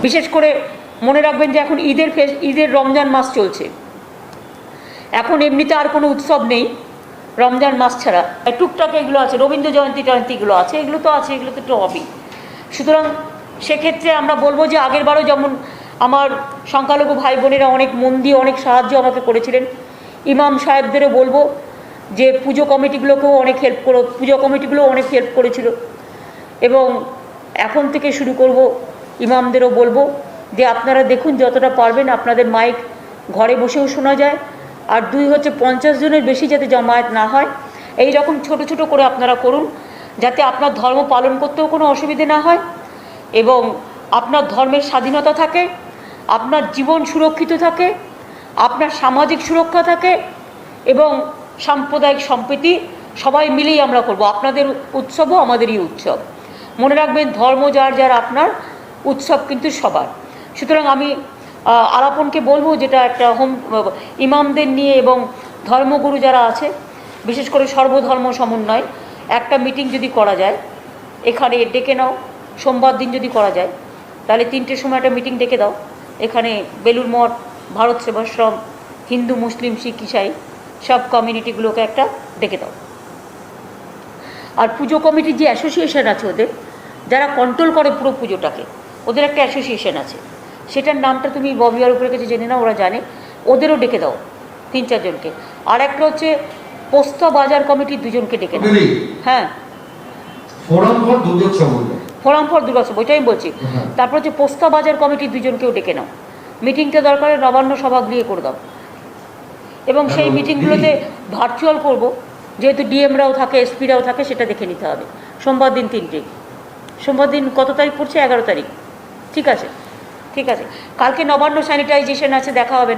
বিশেষ করে মনে রাখবেন যে এখন ঈদের রমজান মাস চলছে। এখন এমনিতে আর কোনো উৎসব নেই রমজান মাস ছাড়া। টুকটাক এগুলো আছে, রবীন্দ্র জয়ন্তীগুলো আছে, এগুলো তো আছে, এগুলো তো একটু হবেই। সুতরাং সেক্ষেত্রে আমরা বলবো যে আগেরবারও যেমন আমার সংখ্যালঘু ভাই বোনেরা অনেক মন দিয়ে অনেক সাহায্য আমাকে করেছিলেন, ইমাম সাহেবদেরও বলবো যে পুজো কমিটিগুলোকেও অনেক হেল্প করেছিল। এবং এখন থেকে শুরু করব, ইমামদেরও বলবো যে আপনারা দেখুন যতটা পারবেন আপনাদের মাইক ঘরে বসেও শোনা যায়, আর 2 হচ্ছে 50 জনের বেশি যাতে জমায়েত না হয়, এই রকম ছোট ছোট করে আপনারা করুন, যাতে আপনার ধর্ম পালন করতেও কোনো অসুবিধে না হয় এবং আপনার ধর্মের স্বাধীনতা থাকে, আপনার জীবন সুরক্ষিত থাকে, আপনার সামাজিক সুরক্ষা থাকে এবং সাম্প্রদায়িক সম্প্রীতি সবাই মিলেই আমরা করব। আপনাদের উৎসবও আমাদেরই উৎসব। মনে রাখবেন ধর্ম যার যার, আপনার উৎসব কিন্তু সবার। সুতরাং আমি আলাপনকে বলবো যেটা একটা ইমামদের নিয়ে এবং ধর্মগুরু যারা আছে, বিশেষ করে সর্বধর্ম সমন্বয় একটা মিটিং যদি করা যায়, এখানে ডেকে নাও, সোমবার দিন যদি করা যায় তাহলে 3টের সময় একটা মিটিং ডেকে দাও, এখানে বেলুড় মঠ, ভারত সেবাশ্রম, হিন্দু মুসলিম শিখ ইসাই সব কমিউনিটিগুলোকে একটা ডেকে দাও। আর পুজো কমিটির যে অ্যাসোসিয়েশন আছে ওদের, যারা কন্ট্রোল করে পুরো পুজোটাকে, ওদের একটা অ্যাসোসিয়েশন আছে, সেটার নামটা তুমি ববিয়ার উপরে কাছে জেনে নাও, ওরা জানে, ওদেরও ডেকে দাও 3-4 জনকে। আর একটা হচ্ছে পোস্তা বাজার কমিটির 2 জনকে ডেকে দাও। হ্যাঁ, ফোরাম ফর দুর্গোৎসব ওইটাই আমি বলছি। তারপর হচ্ছে পোস্তা বাজার কমিটির 2 জনকেও ডেকে নাও। মিটিংটা দরকার নবান্ন সভাগৃহে করে দাও এবং সেই মিটিংগুলোতে ভার্চুয়াল করব, যেহেতু ডিএমরাও থাকে, এসপিরাও থাকে, সেটা দেখে নিতে হবে। সোমবার দিন 3টে, সোমবার দিন কত তারিখ পড়ছে? 11 তারিখ। ঠিক আছে, ঠিক আছে। কালকে নবান্ন স্যানিটাইজেশন আছে, দেখা হবে।